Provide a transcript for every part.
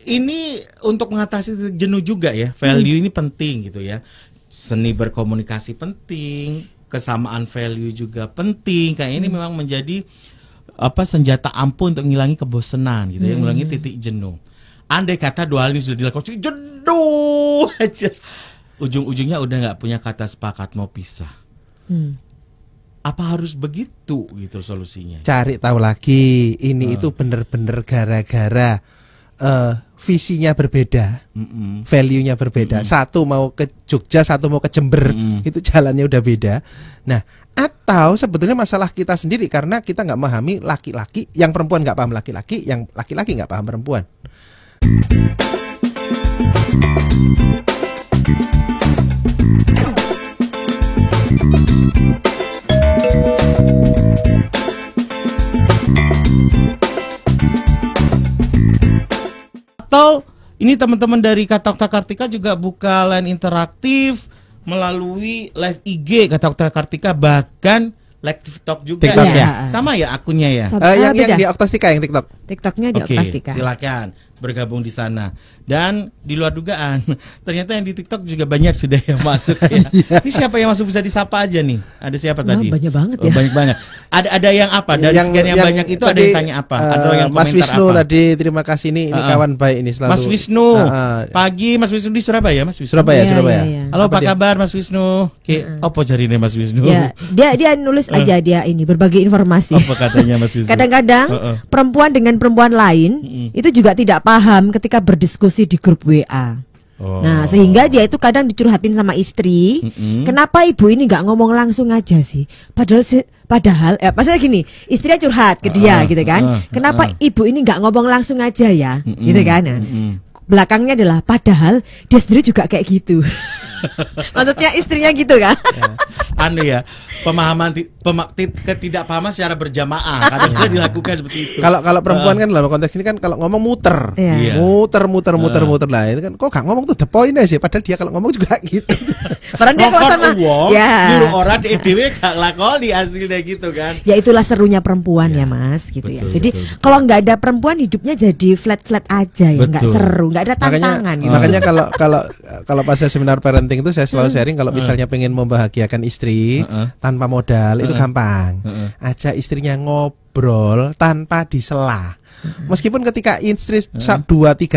Ini untuk mengatasi jenuh juga ya. Value ini penting gitu ya. Seni berkomunikasi penting, kesamaan value juga penting. Kayak ini memang menjadi senjata ampuh untuk ngilangi kebosanan gitu ya, ngilangi titik jenuh. Andai kata dua hal ini sudah dilakukan, jenuh aja. Ujung-ujungnya udah nggak punya kata sepakat mau pisah. Apa harus begitu gitu solusinya? Cari tahu lagi, ini itu bener-bener gara-gara visinya berbeda, value-nya berbeda. Satu mau ke Jogja, satu mau ke Jember, itu jalannya udah beda. Nah, atau sebetulnya masalah kita sendiri karena kita nggak memahami laki-laki, yang perempuan nggak paham laki-laki, yang laki-laki nggak paham perempuan. Atau ini teman-teman dari Kata Okta Kartika juga buka line interaktif melalui live IG Kata Okta Kartika, bahkan live TikTok juga. TikTok ya. Sama ya akunnya ya. Yang di Oktastika yang TikTok. TikToknya di Oktastika. Silakan bergabung di sana. Dan di luar dugaan, ternyata yang di TikTok juga banyak sudah yang masuk ya. Ini siapa yang masuk, bisa disapa aja nih. Ada siapa tadi? Banyak banget ya. Banyak banget. Ada yang apa? Dari sekian yang banyak itu ada yang tanya apa? Atau yang komentar Mas Wisnu apa? Tadi terima kasih ini kawan baik ini selalu. Mas Wisnu. Pagi Mas Wisnu di Surabaya, Mas Wisnu. Surabaya. Halo, apa kabar Mas Wisnu? Apa jarine Mas Wisnu? Ya, dia nulis aja dia ini berbagi informasi. Apa katanya Mas Wisnu? Kadang-kadang perempuan dengan perempuan lain itu juga tidak paham ketika berdiskusi di grup WA. Nah, sehingga dia itu kadang dicurhatin sama istri. Kenapa ibu ini nggak ngomong langsung aja sih? Padahal maksudnya gini, istrinya curhat ke dia gitu kan. Kenapa ibu ini nggak ngomong langsung aja ya? Gitu kan. Nah, belakangnya adalah padahal dia sendiri juga kayak gitu. Maksudnya istrinya gitu kan. Pemahaman ketidakpahaman secara berjamaah kadang-kadang dilakukan seperti itu. Kalau perempuan kan dalam konteks ini kan kalau ngomong muter. Muter lah. Itu kan kok gak ngomong tuh the point sih, padahal dia kalau ngomong juga gitu. Padahal dia kalau sama nyuruh orang di EDW gak lakoni hasilnya gitu kan. Ya itulah serunya perempuan ya Mas gitu ya. Jadi kalau nggak ada perempuan hidupnya jadi flat aja ya, nggak seru, nggak ada tantangan. Makanya kalau pas saya seminar parenting itu saya selalu sharing kalau misalnya pengen membahagiakan istri tanpa modal itu gampang. Ajak istrinya ngobrol tanpa disela. Meskipun ketika istri 2-3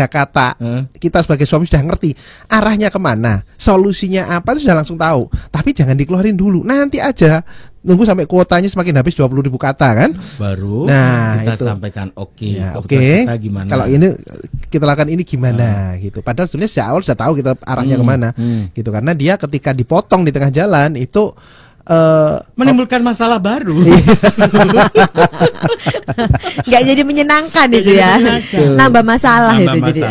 kata kita sebagai suami sudah ngerti arahnya kemana, solusinya apa itu sudah langsung tahu. Tapi jangan dikeluarin dulu, nanti aja nunggu sampai kuotanya semakin habis 20.000 kata kan. Baru kita sampaikan oke. Kalau ini kita lakukan ini gimana gitu. Padahal sebenarnya sejak awal sudah tahu kita arahnya kemana gitu. Karena dia ketika dipotong di tengah jalan itu menimbulkan masalah baru. Nggak jadi menyenangkan itu ya. Nambah masalah itu jadi.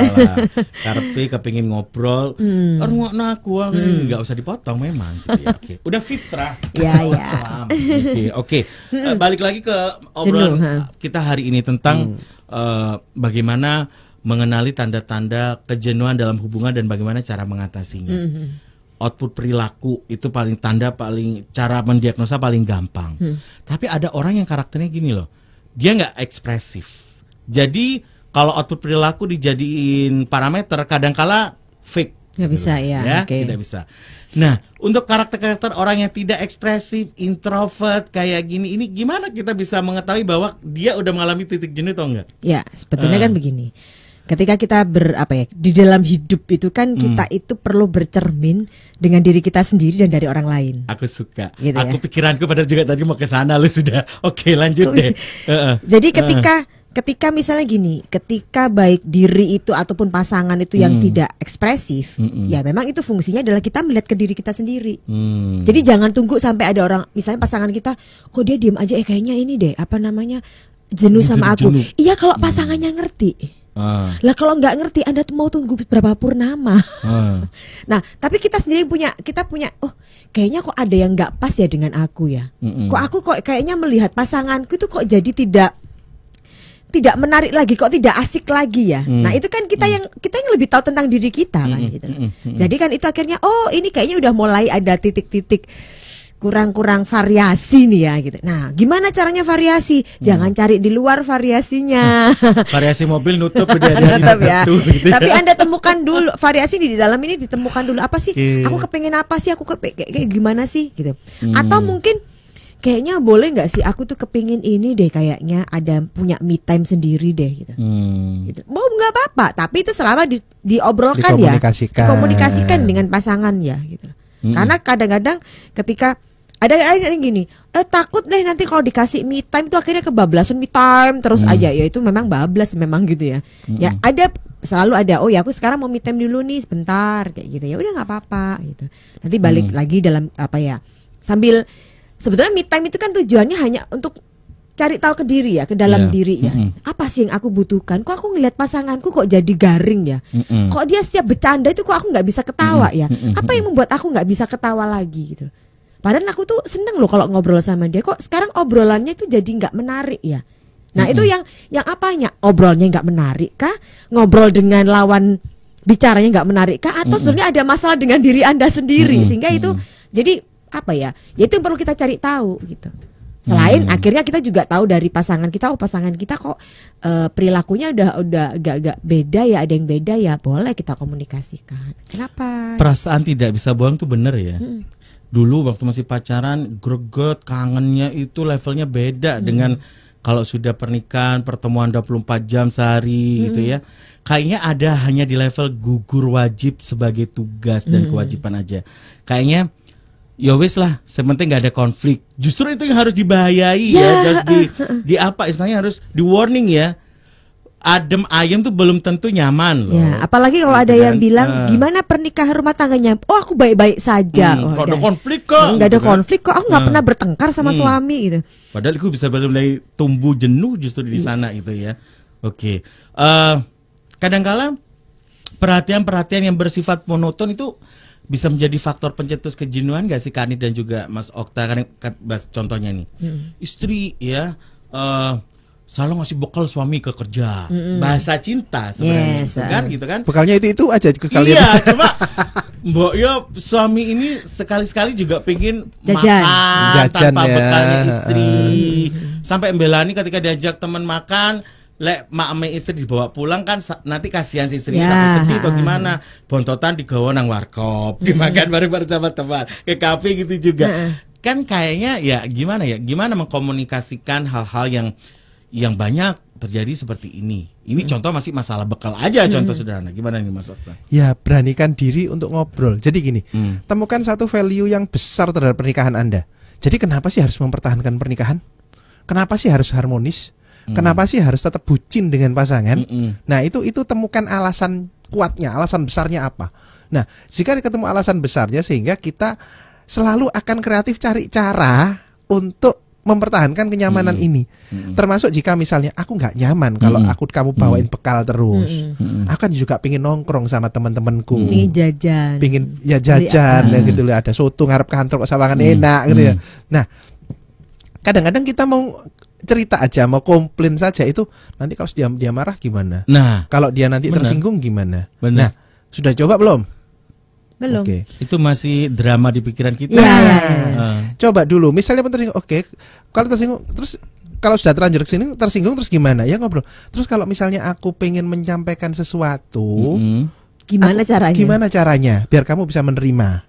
Karepe kepengin ngobrol, rungokno aku nggak usah dipotong memang gitu ya. Oke. Udah fitrah. Ya. Oke. Balik lagi ke obrolan kita hari ini tentang bagaimana mengenali tanda-tanda kejenuhan dalam hubungan dan bagaimana cara mengatasinya. Output perilaku itu paling cara mendiagnosa paling gampang. Tapi ada orang yang karakternya gini loh, dia nggak ekspresif. Jadi kalau output perilaku dijadiin parameter, kadangkala fake. Nggak bisa ya. Tidak bisa. Nah, untuk karakter-karakter orang yang tidak ekspresif, introvert kayak gini, ini gimana kita bisa mengetahui bahwa dia udah mengalami titik jenuh atau enggak? Ya, sebetulnya kan begini. Ketika kita di dalam hidup itu kan kita itu perlu bercermin dengan diri kita sendiri dan dari orang lain. Aku suka. Gitu aku pikiranku pada juga tadi mau ke sana, lu sudah. Oke, lanjut deh. Jadi ketika misalnya gini, ketika baik diri itu ataupun pasangan itu yang tidak ekspresif, ya memang itu fungsinya adalah kita melihat ke diri kita sendiri. Jadi jangan tunggu sampai ada orang, misalnya pasangan kita, kok dia diem aja, kayaknya ini deh, jenuh sama aku. Iya kalau pasangannya ngerti. Lah kalau nggak ngerti, Anda tuh mau tunggu berapa purnama. Nah, tapi kita sendiri punya, oh kayaknya kok ada yang nggak pas ya dengan aku ya. Kok aku kayaknya melihat pasanganku itu kok jadi tidak menarik lagi, kok tidak asik lagi ya. Nah itu kan kita yang lebih tahu tentang diri kita kan gitu. Jadi kan itu akhirnya ini kayaknya udah mulai ada titik-titik kurang variasi nih ya gitu. Nah, gimana caranya variasi? Jangan cari di luar variasinya. Variasi mobil nutup Tetap ya. Gitu. Tapi Anda temukan dulu variasi di dalam ini, ditemukan dulu apa sih? Aku kepengen apa sih? Aku kayak gimana sih gitu. Atau mungkin kayaknya boleh nggak sih aku tuh kepingin ini deh, kayaknya ada punya me time sendiri deh gitu. Gitu. Oh nggak apa-apa, tapi itu selama diobrolkan ya, dikomunikasikan dengan pasangan ya gitu. Karena kadang-kadang ketika ada yang gini, takut deh nanti kalau dikasih me time itu akhirnya kebablasan me time terus aja, ya itu memang bablas memang gitu ya. Ya ada, selalu ada, oh ya aku sekarang mau me time dulu nih sebentar kayak gitu, ya udah nggak apa-apa gitu. Nanti balik lagi dalam apa ya, sambil sebetulnya me time itu kan tujuannya hanya untuk cari tahu ke diri ya, ke dalam diri ya. Apa sih yang aku butuhkan? Kok aku ngelihat pasanganku kok jadi garing ya? Kok dia setiap bercanda itu kok aku nggak bisa ketawa ya? Apa yang membuat aku nggak bisa ketawa lagi gitu? Padahal aku tuh seneng loh kalau ngobrol sama dia. Kok sekarang obrolannya itu jadi nggak menarik ya? Nah itu yang apanya? Obrolnya nggak menarik kah? Ngobrol dengan lawan bicaranya nggak menarik kah? Atau sebenarnya ada masalah dengan diri Anda sendiri sehingga itu jadi apa ya? Ya itu yang perlu kita cari tahu gitu. Selain akhirnya kita juga tahu dari pasangan kita, oh pasangan kita kok perilakunya udah agak beda ya, ada yang beda ya, boleh kita komunikasikan. Kenapa? Perasaan tidak bisa bohong tuh bener ya. Dulu waktu masih pacaran, greget, kangennya itu levelnya beda dengan kalau sudah pernikahan, pertemuan 24 jam sehari gitu ya. Kayaknya ada hanya di level gugur wajib sebagai tugas dan kewajiban aja. Kayaknya ya wis lah, sepenting nggak ada konflik. Justru itu yang harus dibahayai ya, harus di apa istilahnya, harus di warning ya. Adem ayem tuh belum tentu nyaman loh. Ya, apalagi kalau ada yang bilang gimana pernikahan rumah tangganya? Oh aku baik-baik saja. Kok ada konflik kok? Nggak ada konflik kok. Aku nggak pernah bertengkar sama suami gitu. Padahal aku bisa mulai tumbuh jenuh justru di sana gitu ya. Oke. Kadang-kala perhatian-perhatian yang bersifat monoton itu bisa menjadi faktor pencetus kejenuhan gak sih Kani dan juga Mas Okta? Kan contohnya nih, istri ya selalu ngasih bekal suami ke kerja, bahasa cinta sebenarnya, gitu kan? Bekalnya itu aja kalian. Iya, cuma mbok yo suami ini sekali-sekali juga pengen jajan tanpa bekalnya istri, sampai mbelani ketika diajak teman makan. Lek mak istri dibawa pulang kan nanti kasihan si istri, tapi sedih atau gimana, bontotan digawa nang warkop, dimakan bareng-bareng sama teman, ke kafe gitu juga. Kan kayaknya ya gimana mengkomunikasikan hal-hal yang banyak terjadi seperti ini. Ini contoh masih masalah bekal aja, contoh sederhana. Gimana nih Mas Okta? Ya beranikan diri untuk ngobrol. Jadi gini, temukan satu value yang besar terhadap pernikahan Anda. Jadi kenapa sih harus mempertahankan pernikahan? Kenapa sih harus harmonis? Kenapa sih harus tetap bucin dengan pasangan? Nah itu temukan alasan kuatnya, alasan besarnya apa. Nah jika ketemu alasan besarnya, sehingga kita selalu akan kreatif cari cara untuk mempertahankan kenyamanan ini. Termasuk jika misalnya aku nggak nyaman kalau kamu bawain bekal terus, akan juga pingin nongkrong sama teman-temanku. Nih jajan. Pingin ya jajan ya gitu lah, ada soto ngarep kantor kok sawangan enak gitu ya. Nah kadang-kadang kita mau cerita aja, mau komplain saja, itu nanti kalau dia marah gimana? Nah, kalau dia nanti tersinggung gimana? Nah, sudah coba belum? Belum. Okay. Itu masih drama di pikiran kita. Coba dulu, misalnya tersinggung, kalau tersinggung, terus kalau sudah terlanjur tersinggung terus gimana? Ya ngobrol. Terus kalau misalnya aku pengen menyampaikan sesuatu, gimana caranya? Biar kamu bisa menerima.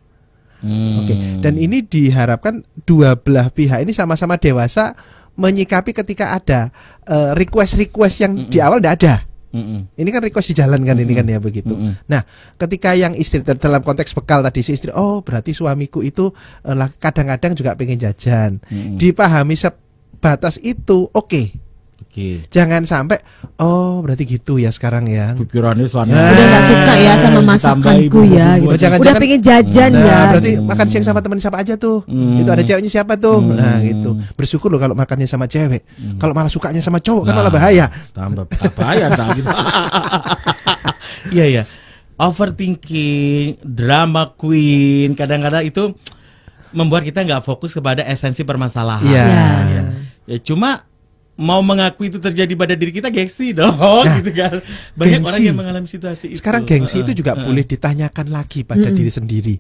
Dan ini diharapkan dua belah pihak ini sama-sama dewasa menyikapi ketika ada request yang di awal tidak ada. Ini kan request di jalan kan, ini kan ya begitu. Nah, ketika yang istri dalam konteks bekal tadi, si istri, oh berarti suamiku itu kadang-kadang juga pengen jajan. Dipahami sebatas itu, oke. Jangan sampai berarti gitu ya sekarang ya. Pikirannya sana. Udah gak suka ya sama masakanku ya gitu. Udah pengen jajan ya. Berarti makan siang sama temen siapa aja tuh. Itu ada ceweknya siapa tuh. Nah gitu. Bersyukur loh kalau makannya sama cewek. Kalau malah sukanya sama cowok kan malah bahaya. Tambah bahaya gitu. Iya. Overthinking, drama queen, kadang-kadang itu membuat kita nggak fokus kepada esensi permasalahan. Iya. Ya cuma mau mengakui itu terjadi pada diri kita gengsi dong, gitu kan. Banyak orang yang mengalami situasi itu. Sekarang gengsi itu juga boleh ditanyakan lagi pada diri sendiri.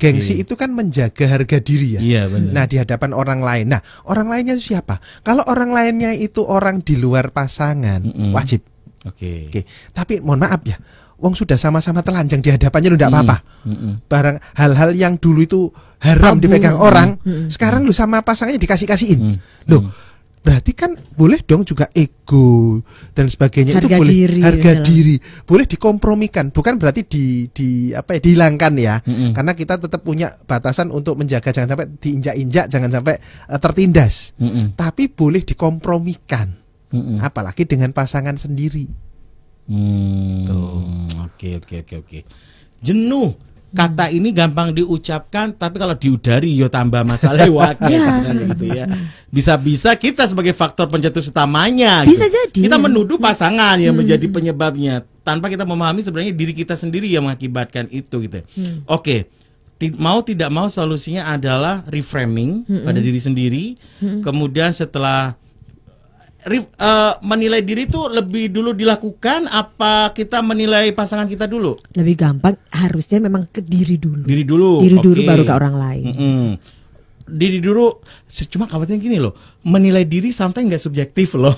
Gengsi itu kan menjaga harga diri ya. Iya, benar. Nah, di hadapan orang lain. Nah, orang lainnya itu siapa? Kalau orang lainnya itu orang di luar pasangan, wajib. Oke. Tapi mohon maaf ya, wong sudah sama-sama telanjang di hadapannya udah apa-apa. Barang hal-hal yang dulu itu haram dipegang orang, sekarang lu sama pasangannya dikasih-kasihin. Loh, berarti kan boleh dong juga ego dan sebagainya, harga itu boleh diri, harga diri boleh dikompromikan, bukan berarti dihilangkan ya. Karena kita tetap punya batasan untuk menjaga jangan sampai diinjak-injak, jangan sampai tertindas. Tapi boleh dikompromikan. Apalagi dengan pasangan sendiri. Oke. Jenuh. Kata ini gampang diucapkan, tapi kalau diudari yo tambah masalah wakil gitu ya. Bisa-bisa kita sebagai faktor pencetus utamanya. Bisa gitu. jadi. Kita menuduh pasangan yang menjadi penyebabnya, tanpa kita memahami sebenarnya diri kita sendiri yang mengakibatkan itu gitu. Oke. Mau tidak mau solusinya adalah reframing pada diri sendiri. Kemudian setelah menilai diri itu lebih dulu dilakukan apa kita menilai pasangan kita dulu? Lebih gampang harusnya memang ke diri dulu. Diri dulu Baru ke orang lain. Diri dulu. Cuma khawatirnya gini loh, menilai diri sometimes nggak subjektif loh.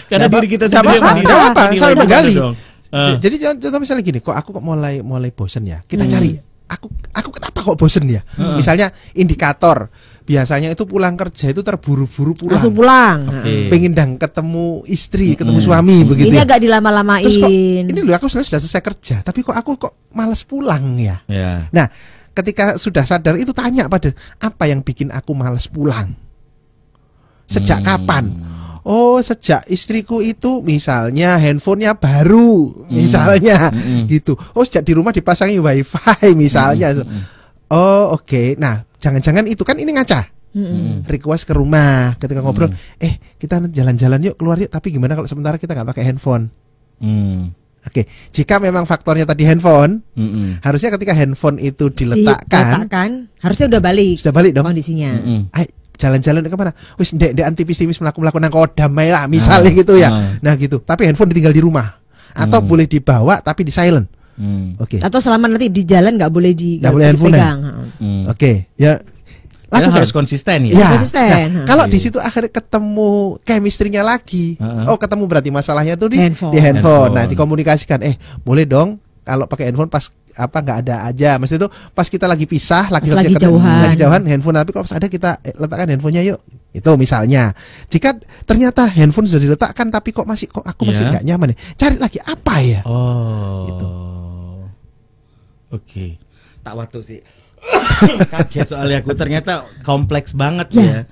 Karena diri kita sendiri yang menilai. Saya menggali. Jadi contoh misalnya gini, kok aku mulai bosen ya, kita cari. Aku kenapa kok bosen ya? Misalnya indikator biasanya itu pulang kerja itu terburu-buru pulang. Langsung pulang. Pengen ketemu istri, ketemu suami begitu. Ini ya. agak dilama-lamain. Terus kok, ini loh aku sudah selesai kerja, tapi kok aku malas pulang ya? Nah, ketika sudah sadar itu tanya pada apa yang bikin aku malas pulang? Sejak kapan? Oh, sejak istriku itu misalnya handphonenya baru, misalnya gitu. Oh, sejak di rumah dipasangi wifi misalnya. Oh, oke. Nah, jangan-jangan itu kan ini ngaca. Request ke rumah ketika ngobrol, kita jalan-jalan yuk, keluar yuk. Tapi gimana kalau sementara kita nggak pakai handphone? Oke, jika memang faktornya tadi handphone, harusnya ketika handphone itu diletakkan, harusnya udah balik. Sudah balik dong kondisinya. Jalan-jalan ke mana? Wis ndek aktivis melakukan nang kodamai lah misalnya gitu ya. Nah gitu. Tapi handphone ditinggal di rumah atau boleh dibawa tapi di silent. Oke. Atau selama nanti di jalan nggak boleh dipegang. Oke. Ya lakukan. Harus konsisten ya. Konsisten. Nah, kalau di situ akhirnya ketemu chemistry-nya lagi. Ketemu berarti masalahnya tuh di handphone. Nah, dikomunikasikan. Boleh dong kalau pakai handphone pas nggak ada aja. Maksudnya itu pas kita lagi pisah, lagi jauhan handphone, tapi kalau pas ada kita letakkan handphonenya yuk. Itu misalnya. Jika ternyata handphone sudah diletakkan tapi aku masih nggak nyaman nih. Cari lagi apa ya? Gitu. Oke. Tak waktu sih. Kaget soalnya aku ternyata kompleks banget ya.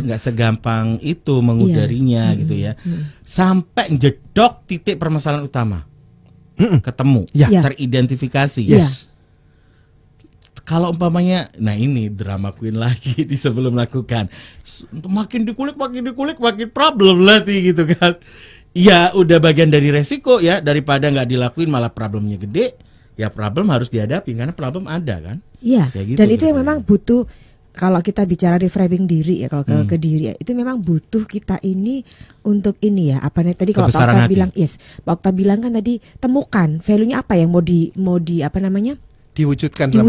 Nggak segampang itu mengudarinya gitu ya. Sampai jedok titik permasalahan utama. Ketemu, teridentifikasi. Kalau umpamanya, nah ini drama queen lagi di sebelum melakukan, makin dikulik makin problem lagi gitu kan. Ya udah bagian dari resiko ya, daripada nggak dilakuin malah problemnya gede. Ya problem harus dihadapi karena problem ada kan. Iya. Gitu, dan itu yang memang butuh. Kalau kita bicara reframing diri ya, kalau ke diri ya, itu memang butuh kita ini untuk ini ya, apa nih tadi kalau Pak Okta bilang, Pak Okta bilang kan tadi temukan value-nya apa yang mau di apa namanya? Diwujudkan dalam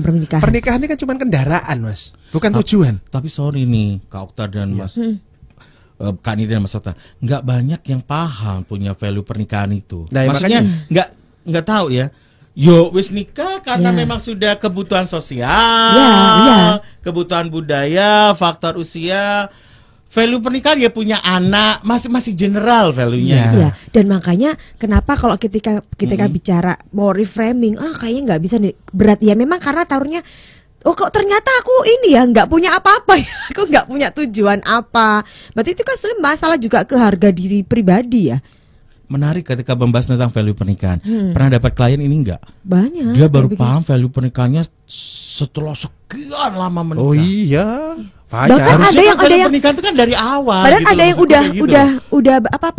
pernikahan. Pernikahan ini kan cuma kendaraan, Mas, bukan tujuan. Tapi sorry nih, Kak Okta dan Mas Kak Nida dan Mas Okta, nggak banyak yang paham punya value pernikahan itu. Nah, maksudnya nggak tahu ya. Yo wis nikah karena memang sudah kebutuhan sosial, kebutuhan budaya, faktor usia, value pernikahan ya punya anak masih general value-nya. Iya. Dan makanya kenapa kalau ketika bicara mau reframing, kayaknya nggak bisa nih, berat ya memang karena taruhnya kok ternyata aku ini ya nggak punya apa-apa ya, aku nggak punya tujuan apa. Berarti itu kan sebenarnya masalah juga ke harga diri pribadi ya. Menarik ketika membahas tentang value pernikahan. Pernah dapat klien ini enggak? Banyak. Dia baru paham value pernikahannya setelah sekian lama menikah. Oh iya. Bahkan ada yang pernikahan itu kan dari awal. Padahal gitu ada yang gitu. udah apa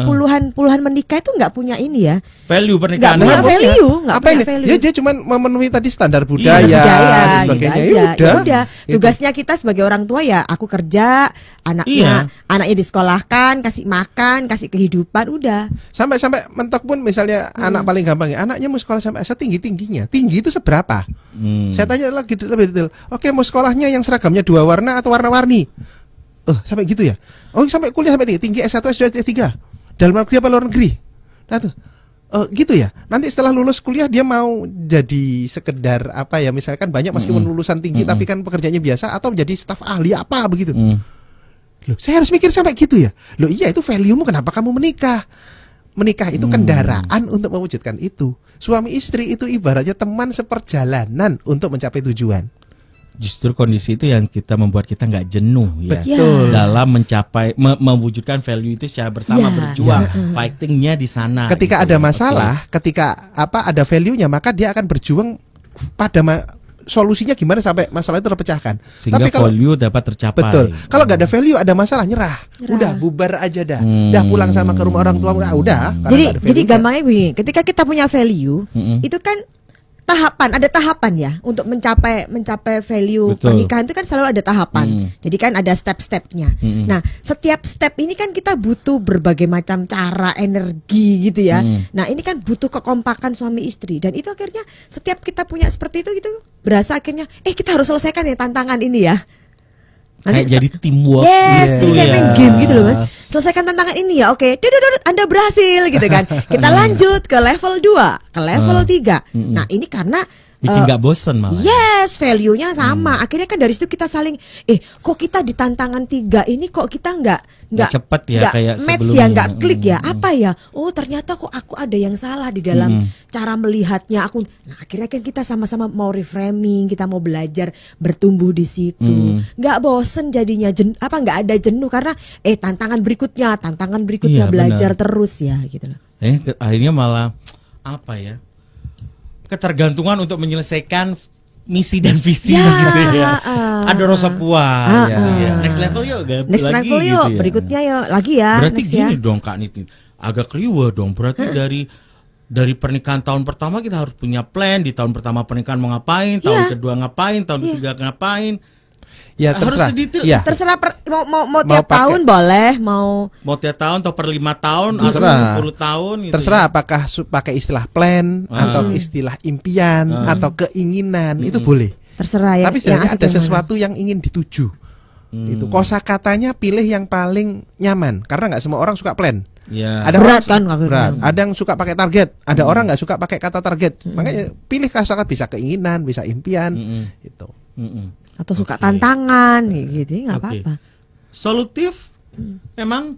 puluhan menikah itu nggak punya ini ya. Value pernikahan. Nggak punya value, nggak apa punya ini? value. Ya dia cuma memenuhi tadi standar budaya, Budaya dan gitu sebagainya. aja. Ya Udah. Tugasnya kita sebagai orang tua ya, aku kerja, anaknya disekolahkan, kasih makan, kasih kehidupan, udah. Sampai mentok pun misalnya anak paling gampang ya, anaknya mau sekolah sampai setinggi-tingginya. Tinggi itu seberapa? Saya tanya lagi lebih detail. Oke, mau sekolahnya yang seragamnya 2 warna atau warna-warni? Sampai gitu ya. Oh, sampai kuliah sampai tinggi S1, S2, S3. Dalam negeri apa luar negeri? Nah tuh. Gitu ya. Nanti setelah lulus kuliah dia mau jadi sekedar apa ya, misalkan banyak meskipun lulusan tinggi tapi kan pekerjaannya biasa, atau menjadi staf ahli apa begitu. Loh, saya harus mikir sampai gitu ya. Loh iya, itu value-mu, kenapa kamu menikah? Menikah itu kendaraan untuk mewujudkan itu. Suami istri itu ibaratnya teman seperjalanan untuk mencapai tujuan. Justru kondisi itu yang membuat kita nggak jenuh ya. Betul. Dalam mencapai mewujudkan value itu secara bersama berjuang. Fightingnya di sana. Ketika gitu ada masalah, ketika ada value-nya, maka dia akan berjuang pada solusinya gimana sampai masalah itu terpecahkan. Sehingga tapi kalau value dapat tercapai. Betul. Kalau nggak ada value, ada masalah, nyerah. Udah bubar aja dah. Udah pulang sama ke rumah orang tua, udah. Jadi gampangnya begini, ketika kita punya value, itu kan ada tahapan ya untuk mencapai value. Betul. Pernikahan itu kan selalu ada tahapan. Jadi kan ada step-stepnya. Nah, setiap step ini kan kita butuh berbagai macam cara, energi gitu ya. Nah, ini kan butuh kekompakan suami istri, dan itu akhirnya setiap kita punya seperti itu gitu, berasa akhirnya kita harus selesaikan ya tantangan ini ya. Kayak jadi teamwork. Yes, gitu jadi kayak ya. main game gitu loh Mas. Selesaikan tantangan ini ya, oke. Anda berhasil gitu kan. Kita lanjut ke level 2, ke level 3. Nah, ini karena Bikin nggak bosen malah. Yes, value-nya sama. Akhirnya kan dari situ kita saling, kok kita di tantangan 3 ini kok kita nggak cepet ya nggak kayak match sebelumnya. ya, nggak klik ya. Apa ya? Oh, ternyata kok aku ada yang salah di dalam cara melihatnya aku. Nah, akhirnya kan kita sama-sama mau reframing, kita mau belajar bertumbuh di situ. Nggak bosen jadinya, nggak ada jenuh karena tantangan berikutnya Iya, belajar benar. terus ya gitu loh. Akhirnya malah apa ya? Ketergantungan untuk menyelesaikan misi dan visi gitu ya. Ada rasa puas ya. Next level yuk, Next level yuk, gitu ya. berikutnya yuk lagi ya. Berarti next gini ya. dong Kak Nitin, agak kriwel dong. Berarti dari pernikahan tahun pertama kita harus punya plan. Di tahun pertama pernikahan mau ngapain, tahun kedua ngapain, tahun ketiga ngapain. Ya harus terserah. sedetail. Ya. Terserah mau tiap tahun boleh, mau tiap tahun atau per 5 tahun Terserah. atau 10 tahun gitu. Terserah apakah pakai istilah plan atau istilah impian atau keinginan, itu boleh. terserah ya. Tapi sebenarnya asik ada yang sesuatu yang ingin dituju. Itu kosakatanya pilih yang paling nyaman, karena nggak semua orang suka plan. Ya. Ada Berat orang kan, berat. Ada yang suka pakai target, ada orang nggak suka pakai kata target. Makanya pilih kosakata, bisa keinginan, bisa impian, itu. atau suka tantangan gitu, nggak Oke. apa-apa. Solutif memang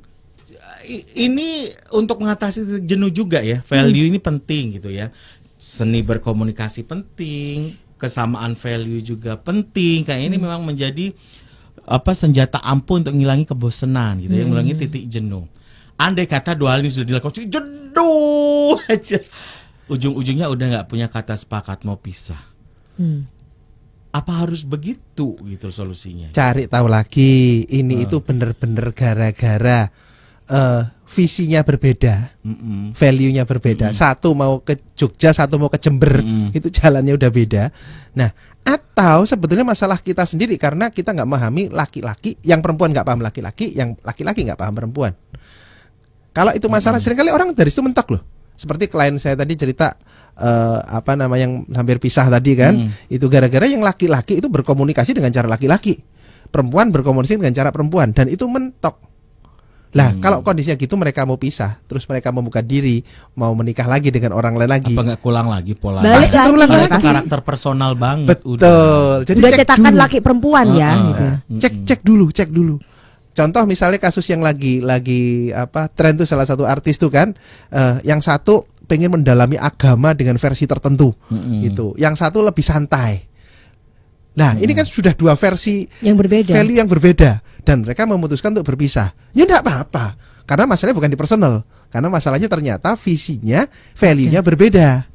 ini untuk mengatasi jenuh juga ya. Value ini penting gitu ya. Seni berkomunikasi penting, kesamaan value juga penting. Kayak ini memang menjadi senjata ampuh untuk mengurangi kebosanan gitu ya, mengurangi titik jenuh. Andai kata 2 hal ini sudah dilakukan, jenuh aja. Ujung-ujungnya udah nggak punya kata sepakat, mau pisah. Apa harus begitu gitu solusinya? Cari tahu lagi, ini itu bener-bener gara-gara visinya berbeda, value-nya berbeda. Satu mau ke Jogja, satu mau ke Jember, itu jalannya udah beda. Nah, atau sebetulnya masalah kita sendiri karena kita nggak memahami laki-laki, yang perempuan nggak paham laki-laki, yang laki-laki nggak paham perempuan. Kalau itu masalah, seringkali orang dari situ mentok loh. Seperti klien saya tadi cerita yang hampir pisah tadi kan, itu gara-gara yang laki-laki itu berkomunikasi dengan cara laki-laki, perempuan berkomunikasi dengan cara perempuan, dan itu mentok. Lah kalau kondisinya gitu, mereka mau pisah, terus mereka membuka diri mau menikah lagi dengan orang lain lagi. Apa nggak kulang lagi pola? Balik Pasti lagi. terulang Karena lagi. itu karakter personal banget. Betul. Jadi Udah cek cetakan dulu. laki perempuan ya gitu. Cek dulu. Contoh misalnya kasus yang lagi tren tuh, salah satu artis tuh kan, yang satu pengen mendalami agama dengan versi tertentu, gitu. Yang satu lebih santai. Nah, ini kan sudah 2 versi Yang berbeda. value yang berbeda, dan mereka memutuskan untuk berpisah. Ya enggak apa-apa, karena masalahnya bukan di personal, karena masalahnya ternyata visinya, value-nya berbeda.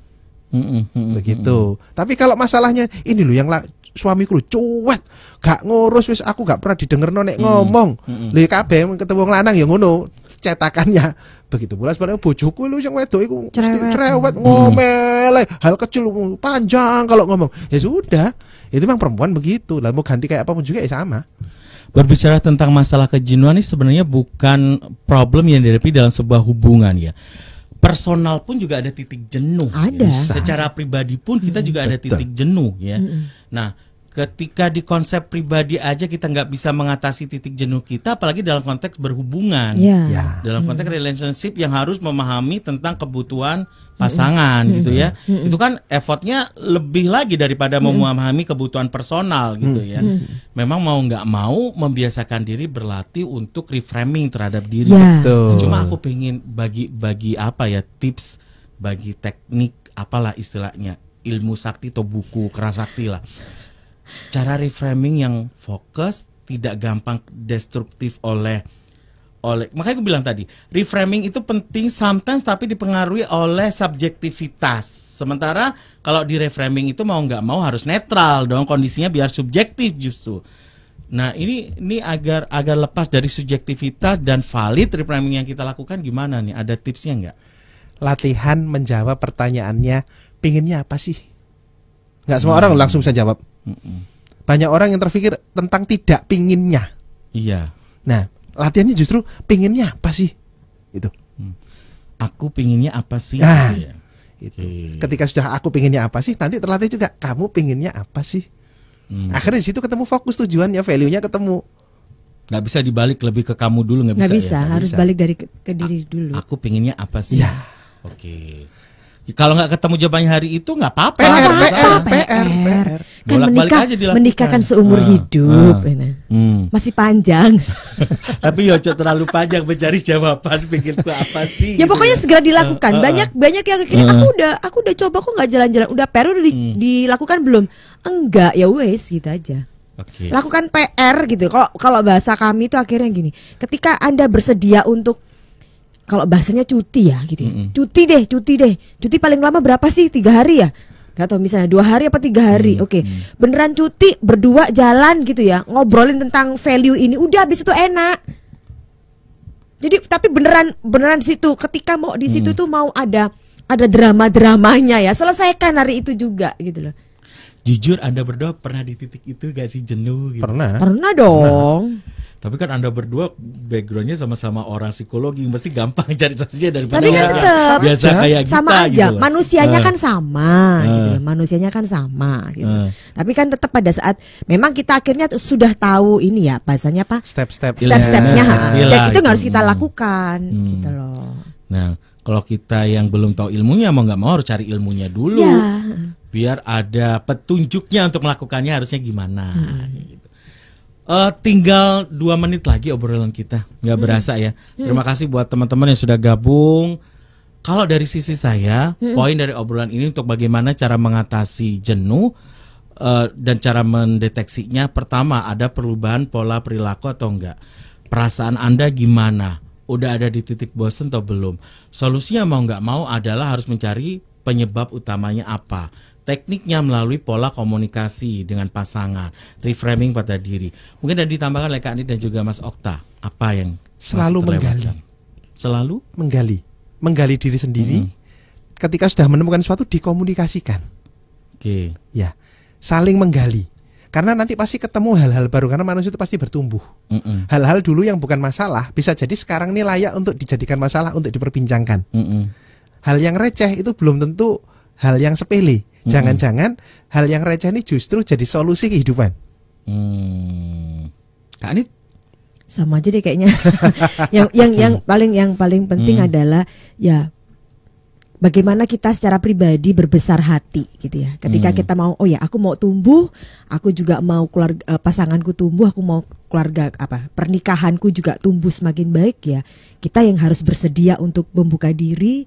Begitu. Tapi kalau masalahnya ini loh, yang suamiku cuek, gak ngurus wis aku gak pernah didengerno nek ngomong. Lha kabeh ketemu lanang ya ngono cetakannya. Begitu pula sebenarnya bojoku lho sing wedok iku cerewet ngomel, hal kecil panjang kalau ngomong. Ya sudah, itu memang perempuan begitu. Lah mau ganti kayak apapun juga ya sama. Berbicara tentang masalah kejenuhan ini sebenarnya bukan problem yang dihadapi dalam sebuah hubungan ya. Personal pun juga ada titik jenuh. Ada. Ya. Secara pribadi pun kita juga ada titik jenuh ya. Nah, ketika di konsep pribadi aja kita nggak bisa mengatasi titik jenuh kita, apalagi dalam konteks berhubungan. Ya. Dalam konteks relationship yang harus memahami tentang kebutuhan pasangan gitu ya. Itu kan effortnya lebih lagi daripada memahami kebutuhan personal gitu ya. Memang mau nggak mau membiasakan diri berlatih untuk reframing terhadap diri. Ya. Cuma aku pengen bagi apa ya, tips, bagi teknik apalah istilahnya, ilmu sakti atau buku kerasakti lah. Cara reframing yang fokus, tidak gampang destruktif oleh makanya aku bilang tadi, reframing itu penting sometimes tapi dipengaruhi oleh subjektivitas. Sementara kalau di reframing itu mau nggak mau harus netral dong, kondisinya biar subjektif justru. Nah ini agar lepas dari subjektivitas dan valid reframing yang kita lakukan gimana nih? Ada tipsnya nggak? Latihan menjawab pertanyaannya, pinginnya apa sih? Nggak semua orang langsung bisa jawab. Banyak orang yang terpikir tentang tidak pinginnya. Iya. Nah, latihannya justru pinginnya apa sih? Itu. Aku pinginnya apa sih? Nah, ya. Itu. Ketika sudah aku pinginnya apa sih, nanti terlatih juga kamu pinginnya apa sih? Akhirnya di situ ketemu fokus tujuannya, value-nya ketemu. Nggak bisa dibalik lebih ke kamu dulu, nggak bisa. Ya? Harus balik dari ke diri dulu. Aku pinginnya apa sih? Ya. Oke. Kalau nggak ketemu jawabannya hari itu nggak apa-apa. PR. Kan Bolak-balik menikah kan seumur hidup, masih panjang. Tapi yo terlalu panjang mencari jawaban pikirku apa sih? Ya gitu pokoknya segera dilakukan. Banyak yang akhirnya aku udah coba kok nggak jalan-jalan. Udah PR udah dilakukan belum? Enggak, ya wes gitu aja. Okay. Lakukan PR gitu. Kalau bahasa kami itu akhirnya gini. Ketika Anda bersedia untuk, kalau bahasanya cuti ya gitu ya. Cuti deh. Cuti paling lama berapa sih? 3 hari ya? Gak tau, misalnya 2 hari apa 3 hari. Oke. Beneran cuti berdua jalan gitu ya, ngobrolin tentang value ini. Udah habis itu enak. Jadi tapi beneran di situ. Ketika mau di situ tuh mau ada drama-dramanya ya. Selesaikan hari itu juga gitu loh. Jujur Anda berdua pernah di titik itu gak sih, jenuh gitu? Pernah dong. Tapi kan Anda berdua backgroundnya sama-sama orang psikologi, mesti gampang cari solusinya daripada tapi kan tetap biasa kayak kita sama aja gitu. Manusianya kan sama gitu loh. Manusianya kan sama gitu. Tapi kan tetap pada saat memang kita akhirnya sudah tahu ini ya, bahasanya apa? Step-stepnya dan itu nggak harus kita lakukan gitu loh. Nah, kalau kita yang belum tahu ilmunya, mau nggak mau harus cari ilmunya dulu. Ya. Biar ada petunjuknya untuk melakukannya harusnya gimana gitu. Tinggal 2 menit lagi obrolan kita, nggak berasa ya. Terima kasih buat teman-teman yang sudah gabung. Kalau dari sisi saya, poin dari obrolan ini untuk bagaimana cara mengatasi jenuh dan cara mendeteksinya. Pertama, ada perubahan pola perilaku atau enggak. Perasaan Anda gimana? Udah ada di titik bosan atau belum? Solusinya mau nggak mau adalah harus mencari penyebab utamanya apa. Tekniknya melalui pola komunikasi dengan pasangan, reframing pada diri. Mungkin ada ditambahkan oleh Kak Andi dan juga Mas Okta. Apa yang selalu menggali diri sendiri. Ketika sudah menemukan sesuatu, dikomunikasikan. Oke. Ya, saling menggali. Karena nanti pasti ketemu hal-hal baru, karena manusia itu pasti bertumbuh. Hal-hal dulu yang bukan masalah bisa jadi sekarang ini layak untuk dijadikan masalah, untuk diperbincangkan. Hal yang receh itu belum tentu hal yang sepele. Jangan-jangan hal yang receh ini justru jadi solusi kehidupan. Kak Anit? Sama aja deh kayaknya. yang paling penting adalah ya bagaimana kita secara pribadi berbesar hati gitu ya. Ketika kita mau, oh ya aku mau tumbuh, aku juga mau keluarga, pasanganku tumbuh, aku mau keluarga pernikahanku juga tumbuh semakin baik ya. Kita yang harus bersedia untuk membuka diri,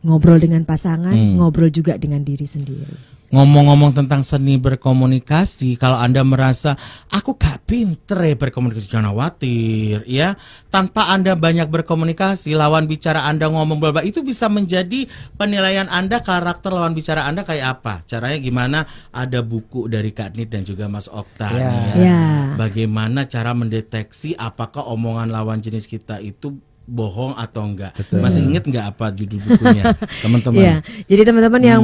ngobrol dengan pasangan, ngobrol juga dengan diri sendiri. ngomong-ngomong tentang seni berkomunikasi, kalau Anda merasa aku gak pinter ya berkomunikasi, jangan khawatir ya. Tanpa Anda banyak berkomunikasi, lawan bicara Anda ngomong bla bla, itu bisa menjadi penilaian Anda, karakter lawan bicara Anda kayak apa. Caranya gimana? Ada buku dari Kak Nit dan juga Mas Okta bagaimana cara mendeteksi apakah omongan lawan jenis kita itu bohong atau enggak. Betul. Masih inget enggak apa judul bukunya, teman-teman? Ya, jadi teman-teman yang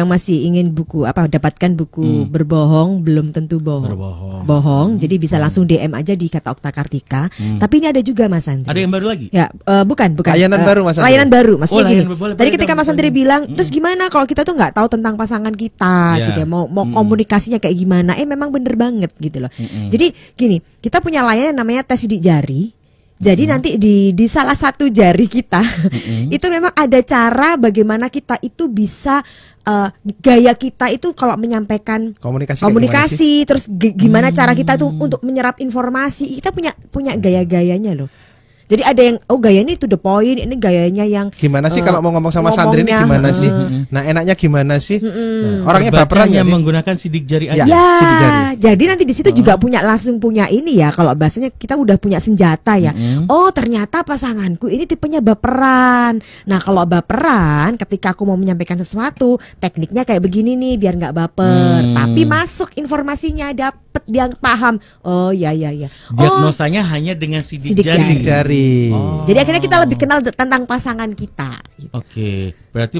masih ingin buku dapatkan buku berbohong belum tentu bohong. Jadi bisa langsung DM aja di Kata Okta Kartika. Tapi ini ada juga Mas Andri. Ada yang baru lagi? Ya, bukan. Layanan baru Mas Andri. Layanan baru. Maksudnya gini. Tadi ketika dong, Mas Andri bilang, terus gimana kalau kita tuh nggak tahu tentang pasangan kita, gitu ya, mau komunikasinya kayak gimana? Memang bener banget gitu loh. Jadi gini, kita punya layanan namanya tes sidik jari. Jadi nanti di salah satu jari kita itu memang ada cara bagaimana kita itu bisa gaya kita itu kalau menyampaikan komunikasi terus gimana cara kita tuh untuk menyerap informasi. Kita punya gaya-gayanya loh. Jadi ada yang gayanya itu the point, ini gayanya yang gimana sih kalau mau ngomong sama Sandri ini gimana sih? Nah, enaknya gimana sih? Orangnya baperan ya menggunakan sidik jari aja. Sidik jari. Jadi nanti di situ juga langsung punya ini ya, kalau bahasanya kita udah punya senjata ya. Oh, ternyata pasanganku ini tipenya baperan. Nah, kalau baperan ketika aku mau menyampaikan sesuatu, tekniknya kayak begini nih biar nggak baper. Tapi masuk informasinya, dapet dia paham. Oh, ya. Diagnosanya hanya dengan sidik jari. Jadi akhirnya kita lebih kenal tentang pasangan kita. Gitu. Oke, berarti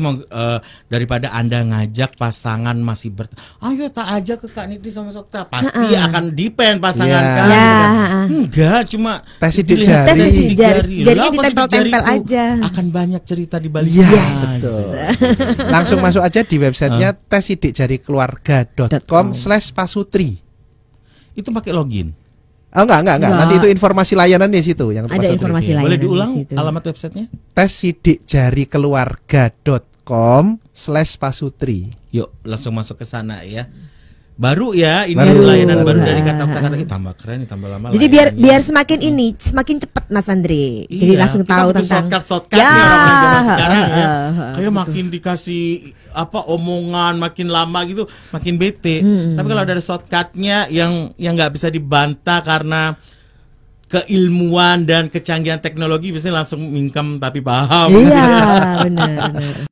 daripada Anda ngajak pasangan masih ayo tak aja ke Kak Niti sama Sokta, pasti akan depend pasangan kan. Enggak, cuma tes sidik jari. Jadinya ditempel-tempel aja. Akan banyak cerita di balik. Betul. Langsung masuk aja di websitenya tessidikjarikeluarga.com/pasutri. Itu pakai login. Enggak. Nanti itu informasi layanan di situ yang ada informasi layanan. Boleh diulang alamat websitenya? tessidikjarikeluarga.com/pasutri. Yuk, langsung masuk ke sana ya. Baru ya, ini layanan baru dari kata-kata tambah keren, tambah lama. Jadi biar semakin cepat Mas Andre. Jadi langsung tahu tentang shortcut orang-orang zaman sekarang ya. Kayak makin dikasih omongan makin lama gitu, makin bete. Tapi kalau ada shortcutnya yang nggak bisa dibantah karena keilmuan dan kecanggihan teknologi, biasanya langsung mingkem tapi paham. Iya, benar.